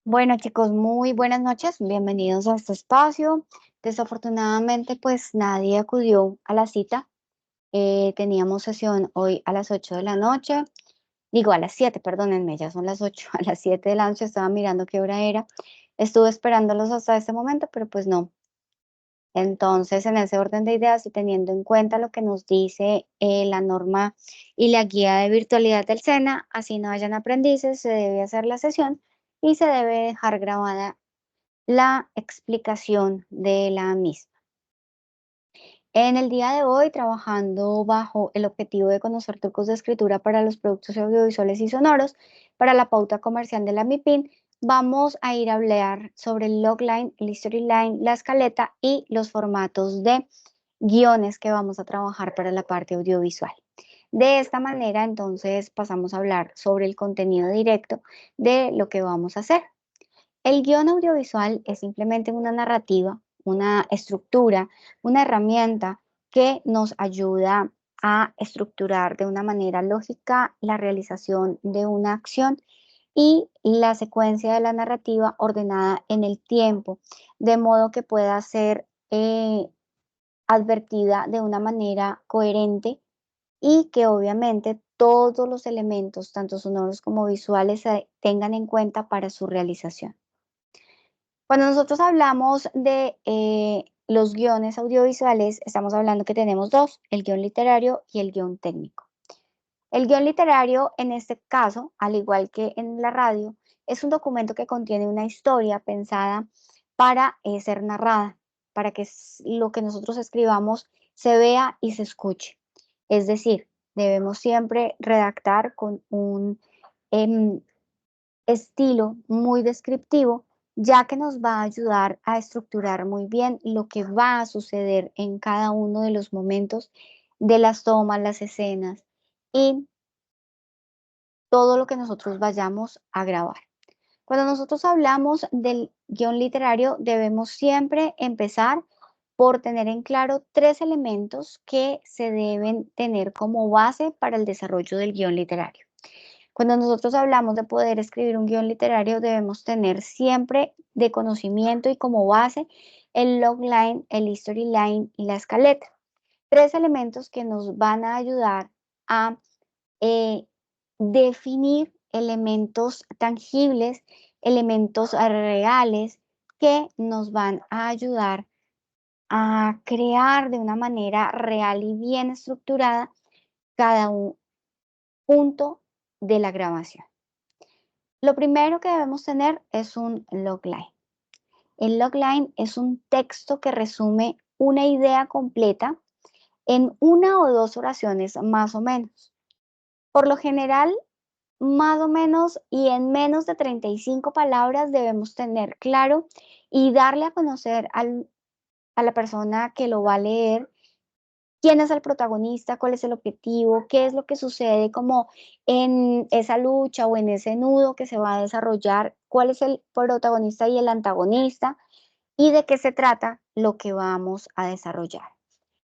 Bueno, chicos, muy buenas noches. Bienvenidos a este espacio. Desafortunadamente, pues nadie acudió a la cita. Teníamos sesión hoy a las 8 de la noche. Digo, a las 7, perdónenme, ya son las 8. A las 7 de la noche estaba mirando qué hora era. Estuve esperándolos hasta este momento, pero pues no. Entonces, en ese orden de ideas y teniendo en cuenta lo que nos dice la norma y la guía de virtualidad del SENA, así no hayan aprendices, se debe hacer la sesión y se debe dejar grabada la explicación de la misma. En el día de hoy, trabajando bajo el objetivo de conocer trucos de escritura para los productos audiovisuales y sonoros, para la pauta comercial de la MIPIN, vamos a ir a hablar sobre el logline, el storyline, la escaleta y los formatos de guiones que vamos a trabajar para la parte audiovisual. De esta manera, entonces, pasamos a hablar sobre el contenido directo de lo que vamos a hacer. El guión audiovisual es simplemente una narrativa, una estructura, una herramienta que nos ayuda a estructurar de una manera lógica la realización de una acción y la secuencia de la narrativa ordenada en el tiempo, de modo que pueda ser advertida de una manera coherente y que obviamente todos los elementos, tanto sonoros como visuales, se tengan en cuenta para su realización. Cuando nosotros hablamos de los guiones audiovisuales, estamos hablando que tenemos dos, el guión literario y el guión técnico. El guión literario, en este caso, al igual que en la radio, es un documento que contiene una historia pensada para ser narrada, para que lo que nosotros escribamos se vea y se escuche. Es decir, debemos siempre redactar con un em, estilo muy descriptivo, ya que nos va a ayudar a estructurar muy bien lo que va a suceder en cada uno de los momentos de las tomas, las escenas y todo lo que nosotros vayamos a grabar. Cuando nosotros hablamos del guión literario, debemos siempre empezar por tener en claro tres elementos que se deben tener como base para el desarrollo del guión literario. Cuando nosotros hablamos de poder escribir un guión literario, debemos tener siempre de conocimiento y como base el logline, el storyline y la escaleta. Tres elementos que nos van a ayudar a eh, definir elementos tangibles, elementos reales que nos van a ayudar a crear de una manera real y bien estructurada cada un punto de la grabación. Lo primero que debemos tener es un logline. El logline es un texto que resume una idea completa en una o dos oraciones más o menos. Por lo general, más o menos y en menos de 35 palabras debemos tener claro y darle a conocer a la persona que lo va a leer quién es el protagonista, cuál es el objetivo, qué es lo que sucede como en esa lucha o en ese nudo que se va a desarrollar, cuál es el protagonista y el antagonista y de qué se trata lo que vamos a desarrollar.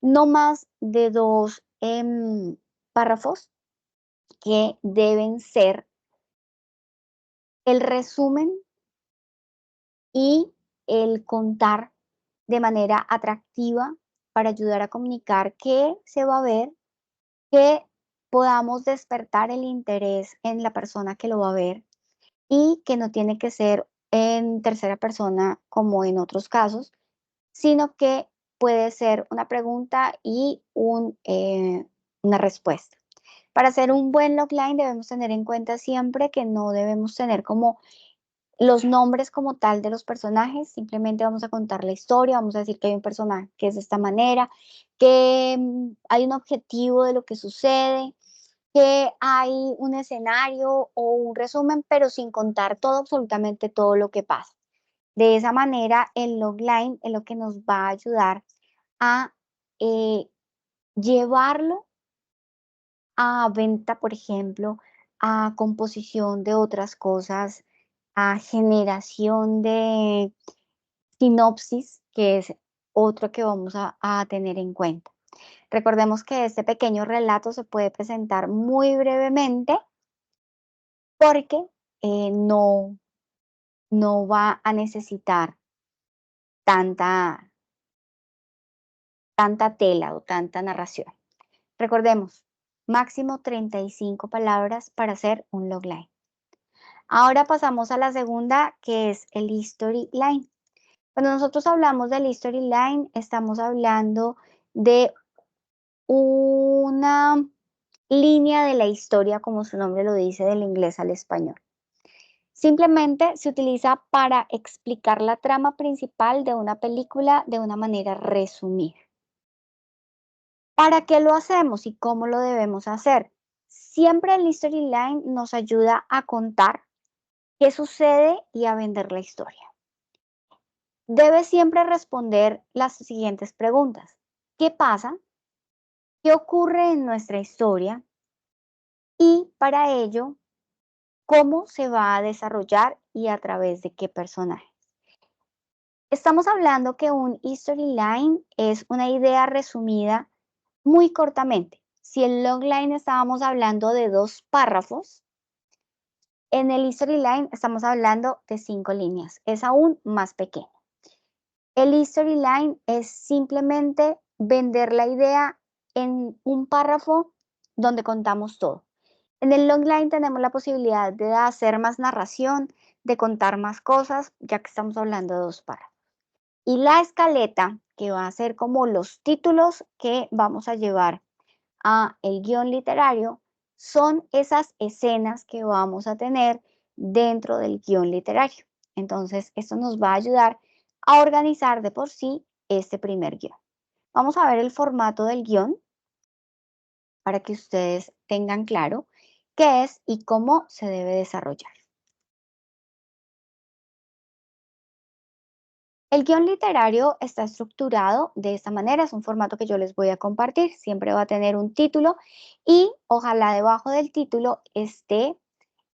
No más de dos párrafos que deben ser el resumen y el contar de manera atractiva para ayudar a comunicar qué se va a ver, que podamos despertar el interés en la persona que lo va a ver y que no tiene que ser en tercera persona como en otros casos, sino que puede ser una pregunta y una respuesta. Para hacer un buen logline debemos tener en cuenta siempre que no debemos tener como los nombres como tal de los personajes, simplemente vamos a contar la historia, vamos a decir que hay un personaje que es de esta manera, que hay un objetivo de lo que sucede, que hay un escenario o un resumen, pero sin contar todo, absolutamente todo lo que pasa. De esa manera, el logline es lo que nos va a ayudar a eh, llevarlo a venta, por ejemplo, a composición de otras cosas, a generación de sinopsis, que es otro que vamos a tener en cuenta. Recordemos que este pequeño relato se puede presentar muy brevemente porque no no va a necesitar tanta, tanta tela o tanta narración. Recordemos, máximo 35 palabras para hacer un logline. Ahora pasamos a la segunda, que es el history line. Cuando nosotros hablamos del history line, estamos hablando de una línea de la historia, como su nombre lo dice, del inglés al español. Simplemente se utiliza para explicar la trama principal de una película de una manera resumida. ¿Para qué lo hacemos y cómo lo debemos hacer? Siempre el storyline nos ayuda a contar qué sucede y a vender la historia. Debe siempre responder las siguientes preguntas. ¿Qué pasa? ¿Qué ocurre en nuestra historia? Y para ello, ¿cómo se va a desarrollar y a través de qué personaje? Estamos hablando que un storyline es una idea resumida muy cortamente. Si el logline estábamos hablando de 2 párrafos, en el storyline estamos hablando de 5 líneas. Es aún más pequeño. El storyline es simplemente vender la idea en un párrafo donde contamos todo. En el logline tenemos la posibilidad de hacer más narración, de contar más cosas, ya que estamos hablando de 2 párrafos. Y la escaleta, que va a ser como los títulos que vamos a llevar a el guión literario, son esas escenas que vamos a tener dentro del guión literario. Entonces, esto nos va a ayudar a organizar de por sí este primer guión. Vamos a ver el formato del guión para que ustedes tengan claro qué es y cómo se debe desarrollar. El guión literario está estructurado de esta manera, es un formato que yo les voy a compartir, siempre va a tener un título y ojalá debajo del título esté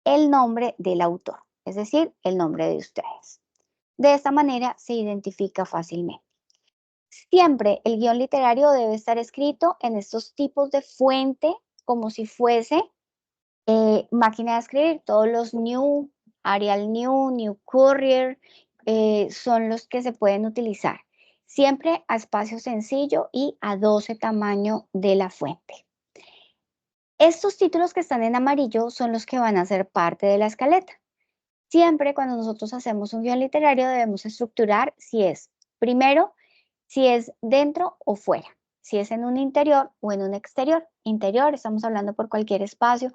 el nombre del autor, es decir, el nombre de ustedes. De esta manera se identifica fácilmente. Siempre el guión literario debe estar escrito en estos tipos de fuente como si fuese máquina de escribir. Todos los New, Arial New, New Courier son los que se pueden utilizar. Siempre a espacio sencillo y a 12 tamaño de la fuente. Estos títulos que están en amarillo son los que van a ser parte de la escaleta. Siempre cuando nosotros hacemos un guión literario debemos estructurar si es, primero, si es dentro o fuera, si es en un interior o en un exterior. Interior, estamos hablando por cualquier espacio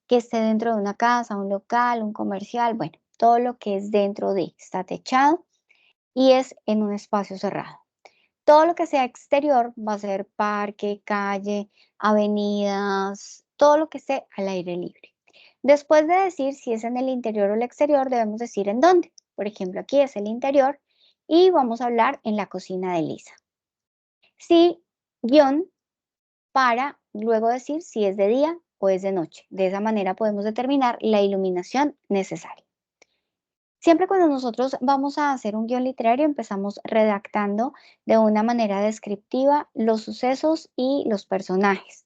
que esté dentro de una casa, un local, un comercial, bueno, todo lo que es dentro de, está techado y es en un espacio cerrado. Todo lo que sea exterior va a ser parque, calle, avenidas, todo lo que esté al aire libre. Después de decir si es en el interior o el exterior, debemos decir en dónde. Por ejemplo, aquí es el interior y vamos a hablar en la cocina de Lisa. Sí, guión para luego decir si es de día o es de noche. De esa manera podemos determinar la iluminación necesaria. Siempre cuando nosotros vamos a hacer un guión literario empezamos redactando de una manera descriptiva los sucesos y los personajes.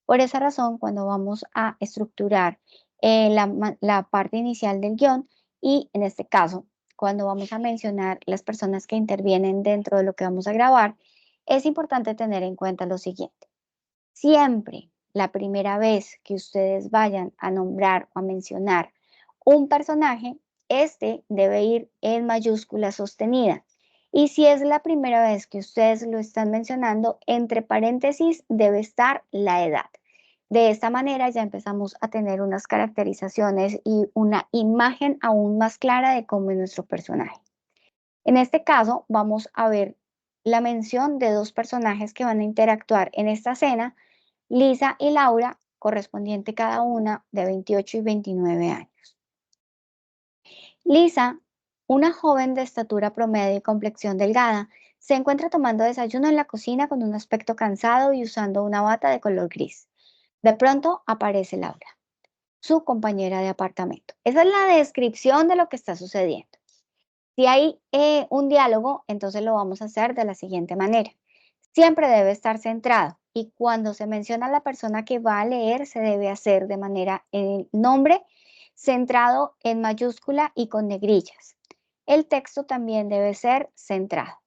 Por esa razón, cuando vamos a estructurar la parte inicial del guión y en este caso, cuando vamos a mencionar las personas que intervienen dentro de lo que vamos a grabar, es importante tener en cuenta lo siguiente. Siempre la primera vez que ustedes vayan a nombrar o a mencionar un personaje, este debe ir en mayúscula sostenida. Y si es la primera vez que ustedes lo están mencionando, entre paréntesis debe estar la edad. De esta manera ya empezamos a tener unas caracterizaciones y una imagen aún más clara de cómo es nuestro personaje. En este caso, vamos a ver la mención de 2 personajes que van a interactuar en esta escena, Lisa y Laura, correspondiente cada una de 28 y 29 años. Lisa, una joven de estatura promedio y complexión delgada, se encuentra tomando desayuno en la cocina con un aspecto cansado y usando una bata de color gris. De pronto aparece Laura, su compañera de apartamento. Esa es la descripción de lo que está sucediendo. Si hay un diálogo, entonces lo vamos a hacer de la siguiente manera. Siempre debe estar centrado y cuando se menciona a la persona que va a leer, se debe hacer de manera el nombre centrado en mayúscula y con negrillas. el texto también debe ser centrado,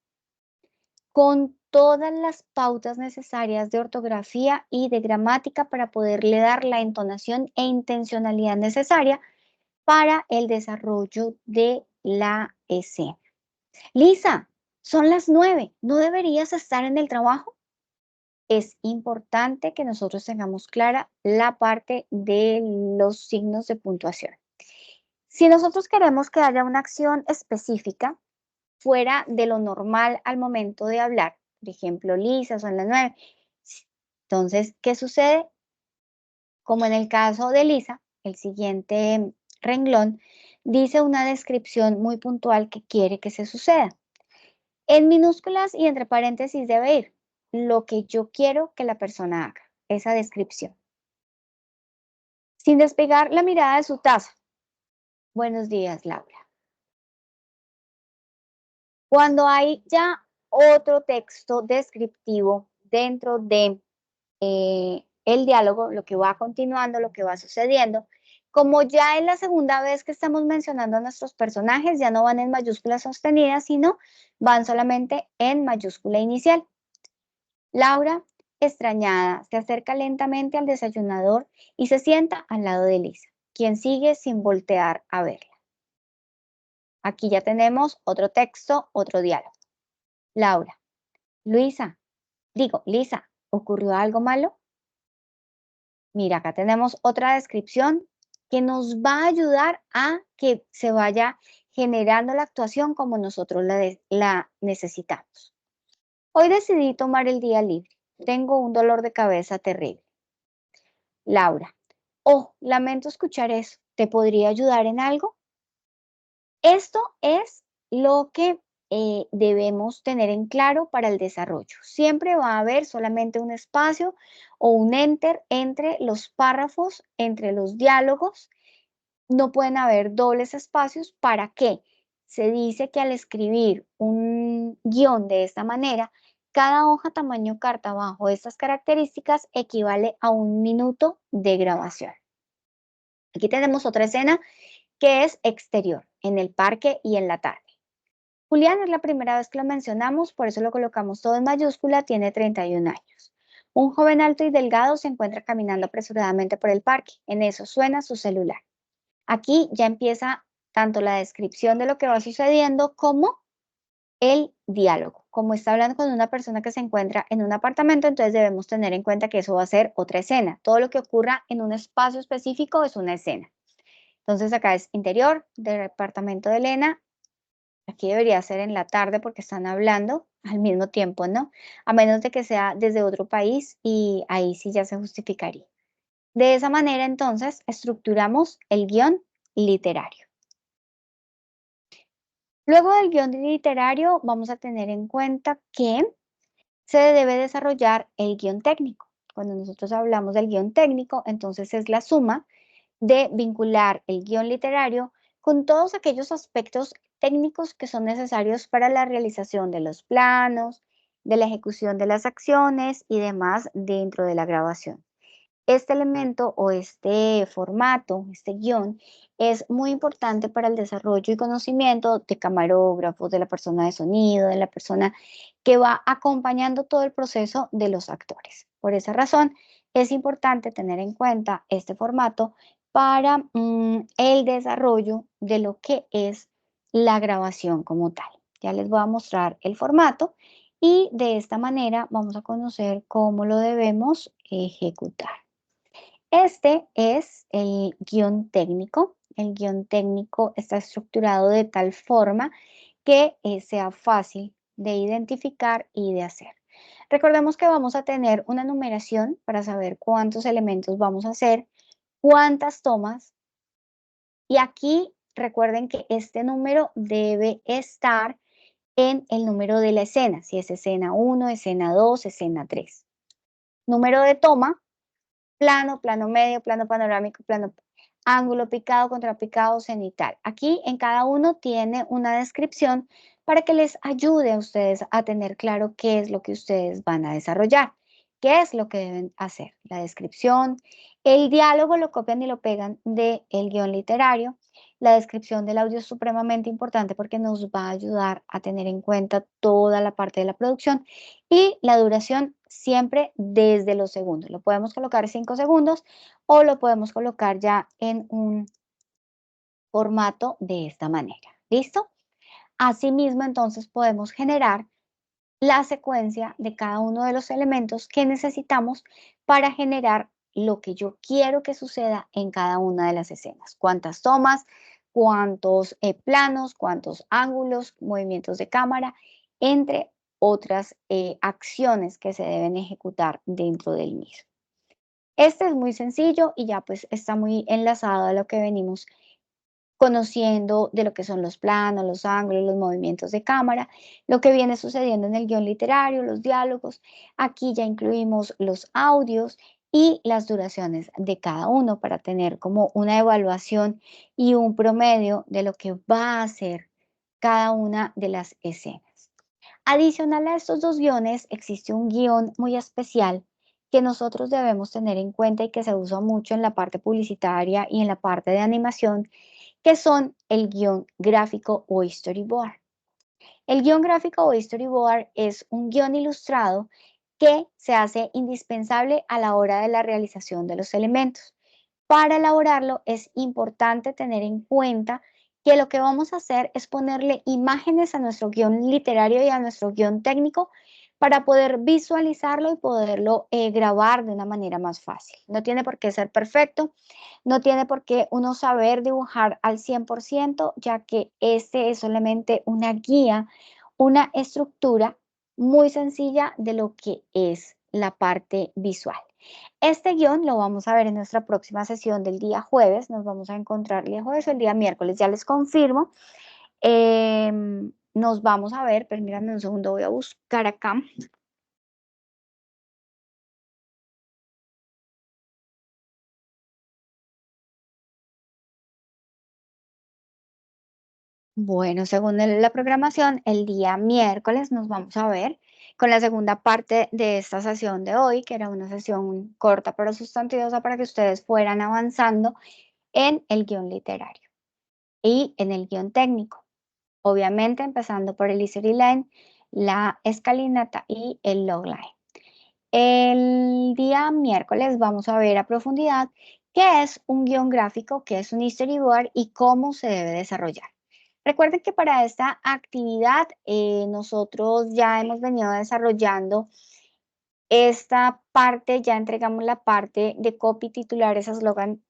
con todas las pautas necesarias de ortografía y de gramática para poderle dar la entonación e intencionalidad necesaria para el desarrollo de la escena. Lisa, son las 9, ¿no deberías estar en el trabajo? Es importante que nosotros tengamos clara la parte de los signos de puntuación. Si nosotros queremos que haya una acción específica fuera de lo normal al momento de hablar, por ejemplo, Lisa, son las 9. Entonces, ¿qué sucede? Como en el caso de Lisa, el siguiente renglón dice una descripción muy puntual que quiere que se suceda. En minúsculas y entre paréntesis debe ir lo que yo quiero que la persona haga, esa descripción. Sin despegar la mirada de su taza. Buenos días, Laura. Cuando hay ya otro texto descriptivo dentro de el diálogo, lo que va continuando, lo que va sucediendo, como ya es la segunda vez que estamos mencionando a nuestros personajes, ya no van en mayúsculas sostenidas, sino van solamente en mayúscula inicial. Laura, extrañada, se acerca lentamente al desayunador y se sienta al lado de Lisa, quien sigue sin voltear a verla. Aquí ya tenemos otro texto, otro diálogo. Laura, Lisa, ¿ocurrió algo malo? Mira, acá tenemos otra descripción que nos va a ayudar a que se vaya generando la actuación como nosotros la necesitamos. Hoy decidí tomar el día libre. Tengo un dolor de cabeza terrible. Laura, oh, lamento escuchar eso. ¿Te podría ayudar en algo? Esto es lo que debemos tener en claro para el desarrollo. Siempre va a haber solamente un espacio o un enter entre los párrafos, entre los diálogos. No pueden haber dobles espacios. ¿Para qué? Se dice que al escribir un guión de esta manera, cada hoja tamaño carta bajo estas características equivale a 1 minuto de grabación. Aquí tenemos otra escena que es exterior, en el parque y en la tarde. Julián es la primera vez que lo mencionamos, por eso lo colocamos todo en mayúscula, tiene 31 años. Un joven alto y delgado se encuentra caminando apresuradamente por el parque. En eso suena su celular. Aquí ya empieza tanto la descripción de lo que va sucediendo como el diálogo. Como está hablando con una persona que se encuentra en un apartamento, entonces debemos tener en cuenta que eso va a ser otra escena. Todo lo que ocurra en un espacio específico es una escena. Entonces acá es interior del departamento de Elena. Aquí debería ser en la tarde porque están hablando al mismo tiempo, ¿no? A menos de que sea desde otro país y ahí sí ya se justificaría. De esa manera, entonces, estructuramos el guión literario. Luego del guión literario, vamos a tener en cuenta que se debe desarrollar el guión técnico. Cuando nosotros hablamos del guión técnico, entonces es la suma de vincular el guión literario con todos aquellos aspectos técnicos que son necesarios para la realización de los planos, de la ejecución de las acciones y demás dentro de la grabación. Este elemento o este formato, este guión, es muy importante para el desarrollo y conocimiento de camarógrafos, de la persona de sonido, de la persona que va acompañando todo el proceso de los actores. Por esa razón, es importante tener en cuenta este formato para el desarrollo de lo que es la grabación como tal. Ya les voy a mostrar el formato y de esta manera vamos a conocer cómo lo debemos ejecutar. Este es el guión técnico. El guión técnico está estructurado de tal forma que sea fácil de identificar y de hacer. Recordemos que vamos a tener una numeración para saber cuántos elementos vamos a hacer, cuántas tomas. Y aquí recuerden que este número debe estar en el número de la escena, si es escena 1, escena 2, escena 3. Número de toma, plano, plano medio, plano panorámico, plano ángulo picado, contrapicado, cenital. Aquí en cada uno tiene una descripción para que les ayude a ustedes a tener claro qué es lo que ustedes van a desarrollar. qué es lo que deben hacer. La descripción, el diálogo lo copian y lo pegan del guión literario. La descripción del audio es supremamente importante porque nos va a ayudar a tener en cuenta toda la parte de la producción y la duración siempre desde los segundos. Lo podemos colocar 5 segundos o lo podemos colocar ya en un formato de esta manera. ¿Listo? Asimismo, entonces podemos generar la secuencia de cada uno de los elementos que necesitamos para generar lo que yo quiero que suceda en cada una de las escenas. Cuántas tomas, cuántos planos, cuántos ángulos, movimientos de cámara, entre otras acciones que se deben ejecutar dentro del mismo. Este es muy sencillo y ya pues está muy enlazado a lo que venimos conociendo de lo que son los planos, los ángulos, los movimientos de cámara, lo que viene sucediendo en el guión literario, los diálogos. Aquí ya incluimos los audios y las duraciones de cada uno para tener como una evaluación y un promedio de lo que va a ser cada una de las escenas. Adicional a estos dos guiones, existe un guión muy especial que nosotros debemos tener en cuenta y que se usa mucho en la parte publicitaria y en la parte de animación, que son el guión gráfico o storyboard. El guión gráfico o storyboard es un guión ilustrado que se hace indispensable a la hora de la realización de los elementos. Para elaborarlo es importante tener en cuenta que lo que vamos a hacer es ponerle imágenes a nuestro guión literario y a nuestro guión técnico para poder visualizarlo y poderlo grabar de una manera más fácil. No tiene por qué ser perfecto, no tiene por qué uno saber dibujar al 100%, ya que este es solamente una guía, una estructura muy sencilla de lo que es la parte visual. Este guión lo vamos a ver en nuestra próxima sesión del día jueves. Nos vamos a encontrar el día jueves o el día miércoles, ya les confirmo. Nos vamos a ver, permítanme un segundo, voy a buscar acá. Bueno, según la programación, el día miércoles nos vamos a ver con la segunda parte de esta sesión de hoy, que era una sesión corta pero sustanciosa para que ustedes fueran avanzando en el guión literario y en el guión técnico. Obviamente empezando por el easy line, la escalinata y el logline. El día miércoles vamos a ver a profundidad qué es un guión gráfico, qué es un storyboard y cómo se debe desarrollar. Recuerden que para esta actividad nosotros ya hemos venido desarrollando esta parte, ya entregamos la parte de copy, titulares, eslogan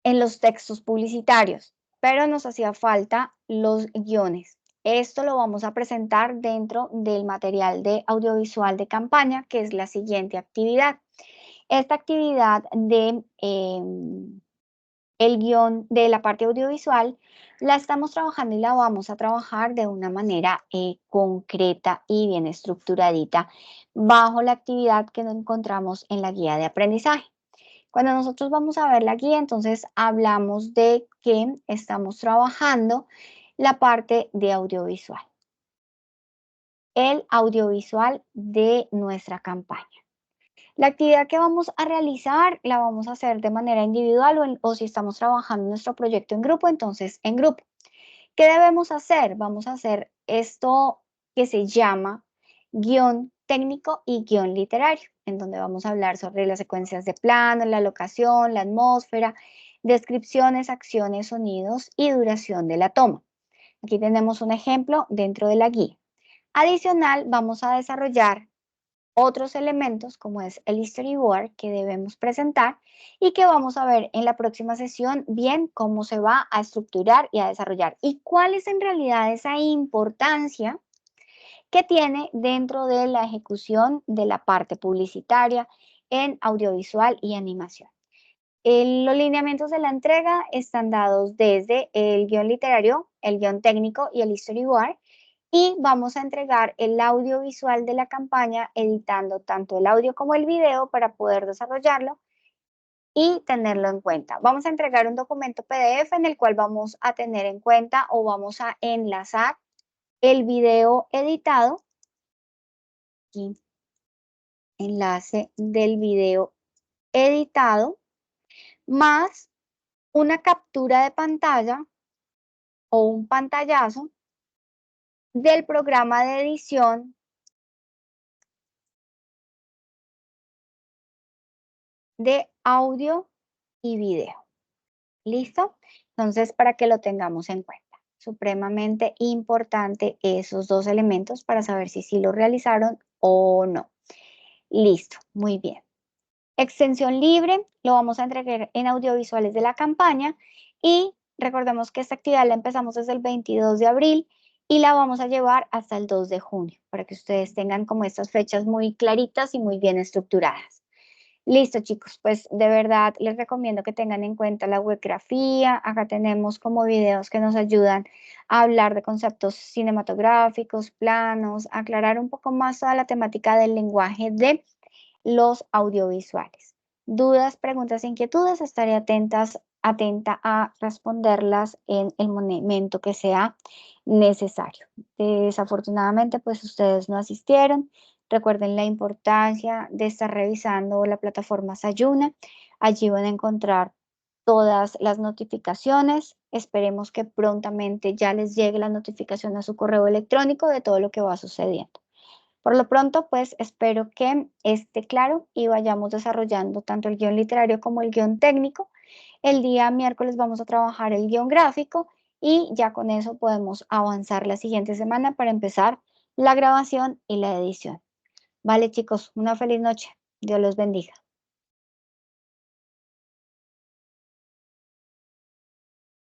en los textos publicitarios, pero nos hacía falta los guiones. Esto lo vamos a presentar dentro del material de audiovisual de campaña, que es la siguiente actividad. Esta actividad de el guión de la parte audiovisual la estamos trabajando y la vamos a trabajar de una manera concreta y bien estructuradita bajo la actividad que nos encontramos en la guía de aprendizaje. Cuando nosotros vamos a ver la guía, entonces hablamos de que estamos trabajando la parte de audiovisual, el audiovisual de nuestra campaña. La actividad que vamos a realizar la vamos a hacer de manera individual o si estamos trabajando nuestro proyecto en grupo, entonces en grupo. ¿Qué debemos hacer? Vamos a hacer esto que se llama guión técnico y guión literario, en donde vamos a hablar sobre las secuencias de plano, la locación, la atmósfera, descripciones, acciones, sonidos y duración de la toma. Aquí tenemos un ejemplo dentro de la guía. Adicional, vamos a desarrollar otros elementos como es el storyboard que debemos presentar y que vamos a ver en la próxima sesión bien cómo se va a estructurar y a desarrollar y cuál es en realidad esa importancia que tiene dentro de la ejecución de la parte publicitaria en audiovisual y animación. Los lineamientos de la entrega están dados desde el guión literario, el guión técnico y el storyboard. Y vamos a entregar el audiovisual de la campaña editando tanto el audio como el video para poder desarrollarlo y tenerlo en cuenta. Vamos a entregar un documento PDF en el cual vamos a tener en cuenta o vamos a enlazar el video editado aquí enlace del video editado, más una captura de pantalla o un pantallazo del programa de edición de audio y video. ¿Listo? Entonces, para que lo tengamos en cuenta. Supremamente importante esos dos elementos para saber si sí lo realizaron o no. Listo, muy bien. Extensión libre, lo vamos a entregar en audiovisuales de la campaña y recordemos que esta actividad la empezamos desde el 22 de abril y la vamos a llevar hasta el 2 de junio para que ustedes tengan como estas fechas muy claritas y muy bien estructuradas. Listo, chicos, pues de verdad les recomiendo que tengan en cuenta la webgrafía. Acá tenemos como videos que nos ayudan a hablar de conceptos cinematográficos, planos, aclarar un poco más toda la temática del lenguaje de los audiovisuales. Dudas, preguntas, inquietudes, estaré atenta a responderlas en el momento que sea necesario. Desafortunadamente, pues ustedes no asistieron. Recuerden la importancia de estar revisando la plataforma Sayuna. Allí van a encontrar todas las notificaciones. Esperemos que prontamente ya les llegue la notificación a su correo electrónico de todo lo que va sucediendo. Por lo pronto, pues espero que esté claro y vayamos desarrollando tanto el guión literario como el guión técnico. El día miércoles vamos a trabajar el guión gráfico y ya con eso podemos avanzar la siguiente semana para empezar la grabación y la edición. Vale, chicos, una feliz noche. Dios los bendiga.